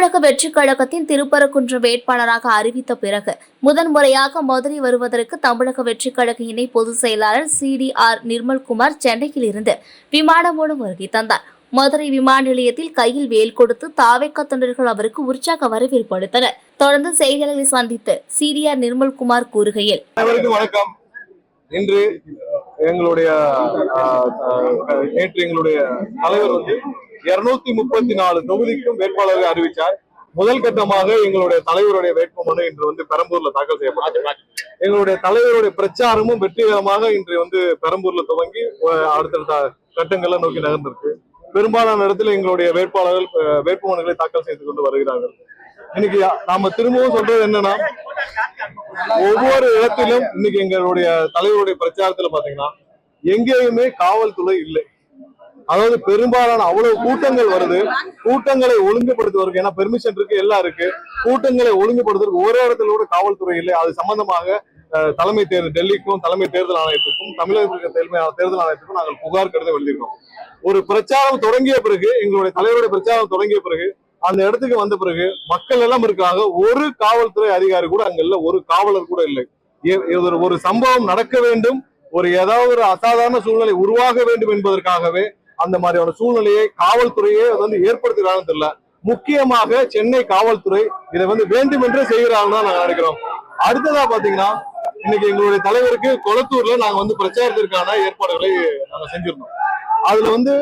தமிழக வெற்றிக் கழகத்தின் திருப்பரங்குன்றம் வேட்பாளராக அறிவித்த பிறகு முதன்முறையாக மதுரை வருவதற்கு தமிழக வெற்றிக் கழக இணை பொதுச் செயலாளர் CDR நிர்மல்குமார் சென்னையில் இருந்து விமானம் மூலம் வருகை தந்தார். மதுரை விமான நிலையத்தில் கையில் வேல் கொடுத்து தாவேகா தொண்டர்கள் அவருக்கு உற்சாக வரவேற்பு அளித்தனர். தொடர்ந்து செய்தியாளர்களை சந்தித்து CDR நிர்மல்குமார் கூறுகையில், வணக்கம். இன்று எங்களுடைய நேற்று எங்களுடைய தலைவர் 234 தொகுதிக்கும் வேட்பாளரை அறிவித்தார். முதல் கட்டமாக எங்களுடைய தலைவருடைய வேட்புமனு இன்று பெரம்பூர்ல தாக்கல் செய்யப்பட்டது. எங்களுடைய தலைவருடைய பிரச்சாரமும் வெற்றிகரமாக இன்று பெரம்பூர்ல துவங்கி அடுத்தடுத்த கட்டங்களை நோக்கி நகர்ந்திருக்கு. பெரும்பாலான இடத்துல எங்களுடைய வேட்பாளர்கள் வேட்புமனுகளை தாக்கல் செய்து கொண்டு வருகிறார்கள். இன்னைக்கு நாம திரும்பவும் சொல்றது என்னன்னா, ஒவ்வொரு இடத்திலும் இன்னைக்கு எங்களுடைய தலைவருடைய பிரச்சாரத்துல பாத்தீங்கன்னா எங்கேயுமே காவல்துறை இல்லை. அதாவது பெரும்பாலான அவ்வளவு கூட்டங்கள் வருது. கூட்டங்களை ஒழுங்குபடுத்துவதற்கு ஏன்னா பெர்மிஷன் இருக்கு, எல்லாம் இருக்கு. கூட்டங்களை ஒழுங்குபடுத்துவதற்கு ஒரே இடத்துல கூட காவல்துறை இல்லை. அது சம்பந்தமாக தலைமை தேர்தல் டெல்லிக்கும் தலைமை தேர்தல் ஆணையத்துக்கும் தமிழக தேர்தல் ஆணையத்துக்கும் நாங்கள் புகார் கடிதம் எழுதியிருக்கோம். ஒரு பிரச்சாரம் தொடங்கிய பிறகு, எங்களுடைய தலைவருடைய பிரச்சாரம் தொடங்கிய பிறகு, அந்த இடத்துக்கு வந்த பிறகு மக்கள் எல்லாம் இருக்காங்க. ஒரு காவல்துறை அதிகாரி கூட அங்க இல்ல, ஒரு காவலர் கூட இல்லை. ஒரு சம்பவம் நடக்க வேண்டும், ஏதாவது ஒரு அசாதாரண சூழ்நிலை உருவாக வேண்டும் என்பதற்காகவே அந்த மாதிரியான சூழ்நிலையை காவல்துறையே ஏற்படுத்துகிறாங்கன்னு தெரியல. முக்கியமாக சென்னை காவல்துறை இதை வேண்டும் என்றே செய்கிறாங்கன்னு தான் நாங்க நினைக்கிறோம். அடுத்ததா பாத்தீங்கன்னா, இன்னைக்கு எங்களுடைய தலைவருக்கு கொளத்தூர்ல நாங்க பிரச்சாரத்திற்கான ஏற்பாடுகளை நாங்க செஞ்சிருந்தோம். அதுல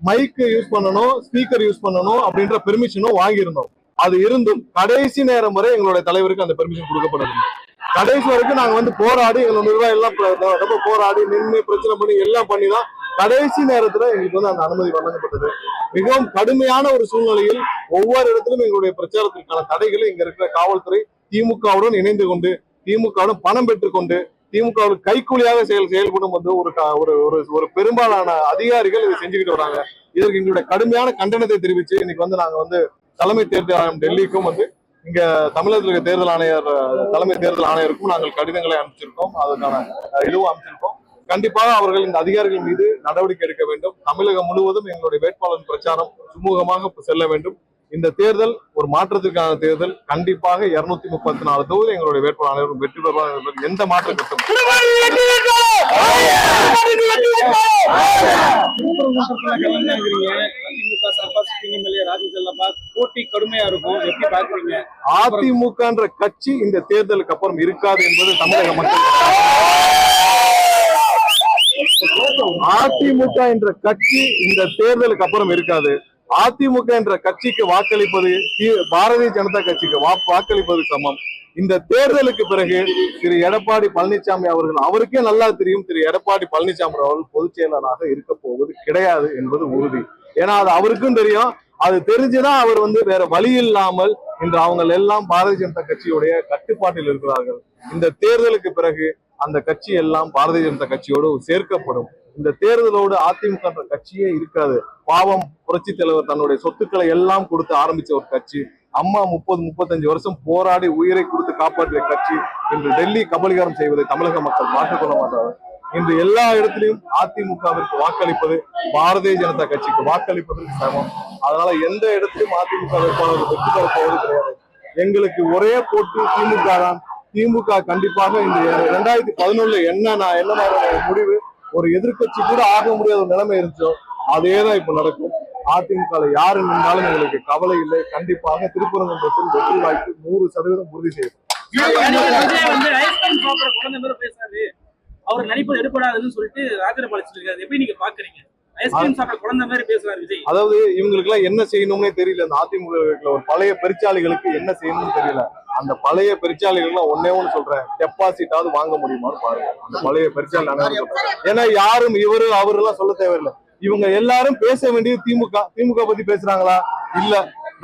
மைக்கு யூஸ் பண்ணணும், ஸ்பீக்கர் யூஸ் பண்ணணும் அப்படின்ற பெர்மிஷனும் வாங்கியிருந்தோம். அது இருந்தும் கடைசி நேரம் வரை எங்களுடைய தலைவருக்கு அந்த பெர்மிஷன் கொடுக்கப்படவில்லை. கடைசி வரைக்கும் நாங்க போராடி, எங்களோட நிர்வாகம் எல்லாம் ரொம்ப போராடி நின்று பிரச்சனை பண்ணி எல்லாம் பண்ணிதான் கடைசி நேரத்துல எங்களுக்கு அந்த அனுமதி வழங்கப்பட்டது. மிகவும் கடுமையான ஒரு சூழ்நிலையில் ஒவ்வொரு இடத்திலும் எங்களுடைய பிரச்சாரத்திற்கான தடைகளை இங்க இருக்கிற காவல்துறை திமுகவுடன் இணைந்து கொண்டு, திமுகவுடன் பணம் பெற்றுக்கொண்டு, திமுகவுக்கு கைக்கூலியாக செயல்படும் ஒரு பெரும்பாலான அதிகாரிகள் இதை செஞ்சுக்கிட்டு வராங்க. இதற்கு எங்களுடைய கடுமையான கண்டனத்தை தெரிவிச்சு இன்னைக்கு நாங்க தலைமை தேர்தல் ஆணையம் டெல்லிக்கும் இங்க தமிழகத்தில் தேர்தல் ஆணையர் தலைமை தேர்தல் ஆணையருக்கும் நாங்கள் கடிதங்களை அனுப்பிச்சிருக்கோம். அதுக்கான இதுவும் அமைச்சிருக்கோம். கண்டிப்பாக அவர்கள் இந்த அதிகாரிகள் மீது நடவடிக்கை எடுக்க வேண்டும். தமிழகம் முழுவதும் எங்களுடைய வேட்பாளர் பிரச்சாரம் சுமூகமாக செல்ல வேண்டும். இந்த தேர்தல் ஒரு மாற்றத்திற்கான தேர்தல். கண்டிப்பாக 234 தொகுதி எங்களுடைய வேட்பாளர் வெற்றி பெறுவார். எந்த மாற்றம் கட்டும் அதிமுக கட்சி இந்த தேர்தலுக்கு அப்புறம் இருக்காது என்பது தமிழக மக்கள். அதிமுக என்ற கட்சி இந்த தேர்தலுக்கு அப்புறம் இருக்காது. அதிமுக என்ற கட்சிக்கு வாக்களிப்பது பாரதிய ஜனதா கட்சிக்கு வாக்களிப்பது சமம். இந்த தேர்தலுக்கு பிறகு திரு எடப்பாடி பழனிசாமி அவருக்கே நல்லா தெரியும், திரு எடப்பாடி பழனிசாமி அவர்கள் பொதுச் செயலாளராக இருக்க போவது கிடையாது என்பது உறுதி. ஏன்னா அது அவருக்கும் தெரியும். அது தெரிஞ்சுதான் அவர் வேற வழி இல்லாமல் இன்று அவங்க எல்லாம் பாரதிய ஜனதா கட்சியுடைய கட்டுப்பாட்டில் இருக்கிறார்கள். இந்த தேர்தலுக்கு பிறகு அந்த கட்சி எல்லாம் பாரதிய ஜனதா கட்சியோடு சேர்க்கப்படும். இந்த தேர்தலோடு அதிமுக கட்சியே இருக்காது. பாவம் புரட்சி தலைவர் தன்னுடைய சொத்துக்களை எல்லாம் கொடுத்து ஆரம்பிச்ச ஒரு கட்சி. அம்மா 30-35 வருஷம் போராடி உயிரை கொடுத்து காப்பாற்றிய கட்சி இன்று டெல்லி கபலீகரம் செய்வதை தமிழக மக்கள் மாற்றிக்கொள்ள மாட்டார்கள். இன்று எல்லா இடத்திலையும் அதிமுகவிற்கு வாக்களிப்பது பாரதிய ஜனதா கட்சிக்கு வாக்களிப்பதற்கு சமம். அதனால எந்த இடத்திலும் அதிமுக வேட்பாளர்கள் வெற்றி பெற போவது கிடையாது. எங்களுக்கு ஒரே போட்டு திமுக தான். திமுக கண்டிப்பாக இந்த 2011 என்ன மாதிரி முடிவு ஒரு எதிர்கட்சி கூட ஆக முடியாத ஒரு நிலைமை இருந்துச்சோ அதேதான் இப்ப நடக்கும். அதிமுக யாரு நின்றாலும் எங்களுக்கு கவலை இல்லை. கண்டிப்பாக திருப்பரங்குன்றத்தில் வெற்றி வாய்ப்பு 100% உறுதி செய்யும். அவர் நடிப்பு எடுப்படாதுன்னு சொல்லிட்டு ராஜினாமா பண்ணிருக்காரு. எப்படி நீங்க பாக்குறீங்க? ஐஸ்கிரீம் சாப்பிட குழந்தை மாதிரி பேசுறாரு விஜய். அதாவது இவங்களுக்கு எல்லாம் என்ன செய்யணும்னே தெரியல. அந்த அதிமுக ஒரு பழைய பெருச்சாளிகளுக்கு என்ன செய்யணும்னு தெரியல. அந்த பழைய பெருச்சாளிகள் ஒன்னே ஒண்ணு சொல்றேன், டெபாசிட்டாவது வாங்க முடியுமான்னு பாருங்க. அந்த பழைய பெருச்சாளி ஏன்னா யாரும் இவரு அவரு எல்லாம் சொல்ல தேவையில்லை. இவங்க எல்லாரும் பேச வேண்டியது திமுக பத்தி பேசுறாங்களா? இல்ல.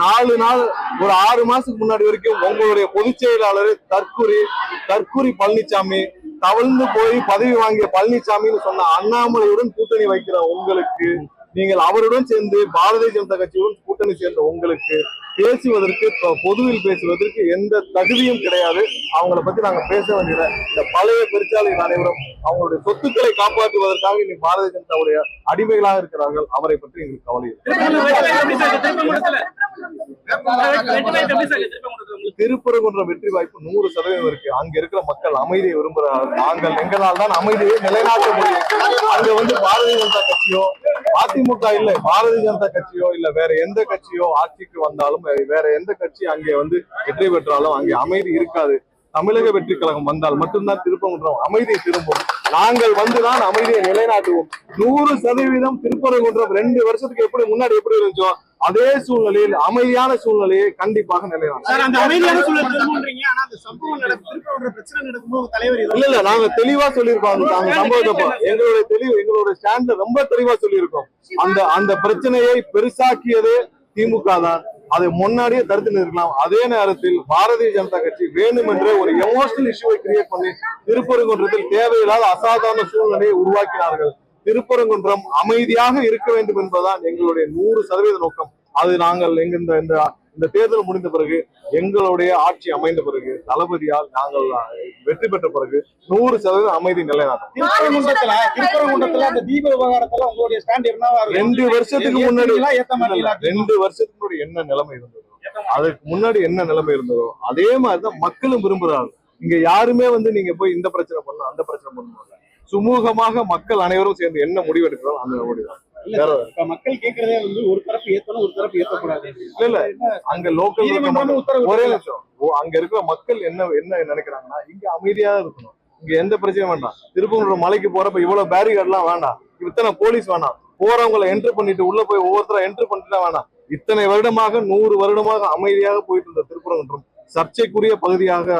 4 நாள் ஒரு 6 மாசத்துக்கு முன்னாடி வரைக்கும் உங்களுடைய பொதுச் செயலாளர் தற்குறி பழனிசாமி, தவழ்ந்து போய் பதவி வாங்கிய பழனிசாமின்னு சொன்ன அண்ணாமலையுடன் கூட்டணி வைக்கிற உங்களுக்கு, நீங்கள் அவருடன் சேர்ந்து பாரதிய ஜனதா கட்சியுடன் கூட்டணி சேர்ந்த உங்களுக்கு பேசுவதற்கு, பொதுவில் பேசுவதற்கு எந்த தகுதியும் கிடையாது. அவங்கள பத்தி நாங்க பேச வேண்டியது. இந்த பழைய பெருச்சாளிகள் அனைவரும் அவங்களுடைய சொத்துக்களை காப்பாற்றுவதற்காக இன்னைக்கு பாரதிய ஜனதாவுடைய அடிமைகளாக இருக்கிறார்கள். அவரை பற்றி எங்களுக்கு கவலை திருப்பரங்குன்றம் வெற்றி வாய்ப்பு 100% இருக்கு. அங்க இருக்கிற மக்கள் அமைதியை விரும்புகிறார்கள். நாங்கள் எங்களால் தான் அமைதியை நிலைநாட்ட முடியும். அங்க பாரதிய ஜனதா கட்சியோ அதிமுக இல்ல பாரதிய ஜனதா கட்சியோ இல்ல வேற எந்த கட்சியோ ஆட்சிக்கு வந்தாலும் வேற எந்த கட்சி அங்கே வெற்றி பெற்றாலும் அங்கே அமைதி இருக்காது. தமிழக வெற்றி கழகம் வந்தால் மட்டும்தான் திருப்பரங்குன்றம் அமைதி திரும்பும். நாங்கள் வந்துதான் அமைதியை நிலைநாட்டுவோம். 100% திருப்பரங்குன்றம் 2 வருஷத்துக்கு முன்னாடி எப்படி இருந்துச்சோ அதே சூழ்நிலையில் அமைதியான சூழ்நிலையை கண்டிப்பாக நிலைநாட்டும். இல்ல நாங்க தெளிவா சொல்லியிருக்கோம். அந்த சம்பவத்தை எங்களுடைய ஸ்டாண்ட்ல ரொம்ப தெளிவா சொல்லியிருக்கோம். அந்த பிரச்சனையை பெருசாக்கியது திமுக தான். அதை முன்னாடியே தடுத்து நிறுத்தலாம். அதே நேரத்தில் பாரதிய ஜனதா கட்சி வேண்டுமென்றே ஒரு எமோஷனல் இஷ்யூவை கிரியேட் பண்ணி திருப்பரங்குன்றத்தில் தேவையில்லாத அசாதாரண சூழ்நிலையை உருவாக்கினார்கள். திருப்பரங்குன்றம் அமைதியாக இருக்க வேண்டும் என்பதுதான் எங்களுடைய 100% நோக்கம். அது நாங்கள் இந்த தேர்தல் முடிந்த பிறகு எங்களுடைய ஆட்சி அமைந்த பிறகு தளபதியால் நாங்கள் வெற்றி பெற்ற பிறகு 100% அமைதி நிலைநாட்டும். திருப்பரங்குன்றத்துல அந்த தீப விவகாரத்துல உங்களுடைய ஸ்டாண்ட் என்னவா இருக்கு? 2 வருஷத்துக்கு முன்னாடி 2 வருஷத்துக்கு முன்னாடி என்ன நிலைமை இருந்ததோ அதுக்கு முன்னாடி என்ன நிலைமை இருந்ததோ அதே மாதிரிதான் மக்களும் விரும்புறாங்க. இங்க யாருமே நீங்க போய் இந்த பிரச்சனை பண்ணணும் அந்த பிரச்சனை பண்ணணும். சுமூகமாக மக்கள் அனைவரும் சேர்ந்து என்ன முடிவு எடுக்கிறோம் அந்த முடிவுதான். மக்கள் கேட்கறதே ஒரு தரப்பு ஏத்தணும் ஒரு தரப்பு ஏத்தக்கூடாது. இல்ல அங்க லோக்கல் ஒரே நிமிஷம் அங்க இருக்கிற மக்கள் என்ன நினைக்கிறாங்கன்னா இங்க அமைதியா இருக்கணும். இங்க எந்த பிரச்சனையும் வேண்டாம். திருப்பூர் மலைக்கு போறப்ப இவ்வளவு பேரிகார்ட் எல்லாம் வேண்டாம். இத்தனை போலீஸ் வேணாம். போறவங்களை என்ட்ரு பண்ணிட்டு உள்ள போய் ஒவ்வொருத்தர என்ட்ரு பண்ணிட்டு வேணாம். இத்தனை வருடமாக 100 வருடமாக அமைதியாக போயிட்டு இருந்த திருப்பரங்குன்றம் சர்ச்சைக்குரிய பகுதியாக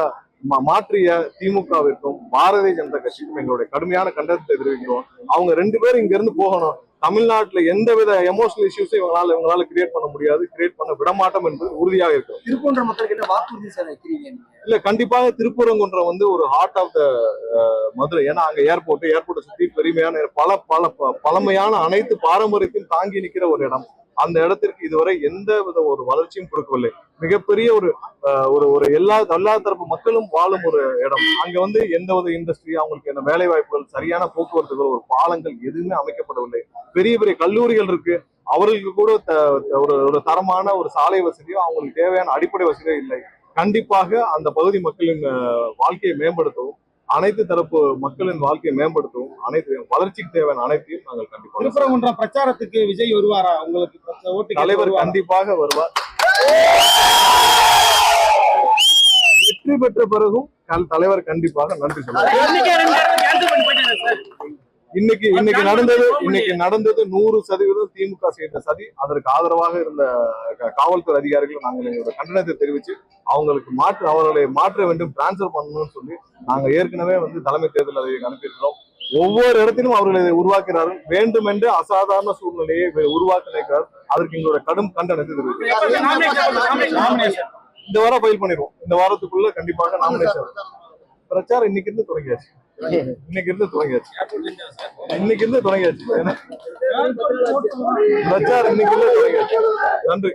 மாற்றிய திமுகவிற்கும் பாரதிய ஜனதா கட்சிக்கும் எங்களுடைய கடுமையான கண்டனத்தை தெரிவிக்கிறோம். அவங்க 2 பேரும் இங்க இருந்து போகணும். தமிழ்நாட்டுல எந்தவித எமோஷனல் இஷ்யூஸும் இவங்களால கிரியேட் பண்ண முடியாது, கிரியேட் பண்ண விடமாட்டோம் என்பது உறுதியாக இருக்கும். திருப்பூர் மக்களுக்கு என்ன வாக்குறுதி சார் வைக்கிறீங்க? இல்ல கண்டிப்பாக திருப்பரங்குன்றம் ஒரு ஹார்ட் ஆஃப் த மதுரை. ஏன்னா அங்க ஏர்போர்ட்டை சுத்தி பெருமையான பழமையான அனைத்து பாரம்பரியத்தையும் தாங்கி நிற்கிற ஒரு இடம். அந்த இடத்திற்கு இதுவரை எந்த வித ஒரு வளர்ச்சியும் கொடுக்கவில்லை. மிகப்பெரிய ஒரு எல்லா தரப்பு மக்களும் வாழும் ஒரு இடம். அங்க எந்த ஒரு இண்டஸ்ட்ரி அவங்களுக்கு என்ன வேலை வாய்ப்புகள் சரியான போக்குவரத்துகள் ஒரு பாலங்கள் எதுவுமே அமைக்கப்படவில்லை. பெரிய பெரிய கல்லூரிகள் இருக்கு. அவர்களுக்கு கூட ஒரு தரமான ஒரு சாலை வசதியோ அவங்களுக்கு தேவையான அடிப்படை வசதியோ இல்லை. கண்டிப்பாக அந்த பகுதி மக்களின் வாழ்க்கையை மேம்படுத்தவும் அனைத்து தரப்பு மக்களின் வாழ்க்கையை மேம்படுத்தவும் அனைத்து வளர்ச்சிக்கு தேவையான அனைத்தையும் நாங்கள் கண்டிப்பாக. திருப்பரங்குன்றம் பிரச்சாரத்துக்கு விஜய் வருவாரா? உங்களுக்கு தலைவர் கண்டிப்பாக வருவார். வெற்றி பெற்ற பிறகும் தலைவர் கண்டிப்பாக நன்றி சொல்லுவார். இன்னைக்கு நடந்தது 100% திமுக செய்த சதி. அதற்கு ஆதரவாக இருந்த காவல்துறை அதிகாரிகள் நாங்கள் எங்களோட கண்டனத்தை தெரிவிச்சு அவர்களை மாற்ற வேண்டும், டிரான்ஸ்பர் பண்ணணும்னு சொல்லி நாங்க ஏற்கனவே தலைமை தேர்தல் அதிகாரிக்கு அனுப்பியிருக்கிறோம். ஒவ்வொரு இடத்திலும் அவர்களை உருவாக்கிறார்கள். வேண்டுமென்று அசாதாரண சூழ்நிலையை உருவாக்க நினைக்கிறார். அதற்கு எங்களோட கடும் கண்டனத்தை தெரிவிக்கிறோம். இந்த வாரம் ஃபைல் பண்ணிடுவோம். இந்த வாரத்துக்குள்ள கண்டிப்பாக நாமினேஷன் பிரச்சாரம் இன்னைக்கு இருந்து தொடங்கியாச்சு. பிரச்சாரம் இன்னைக்கு இருந்து தொடங்கியாச்சு. நன்றி.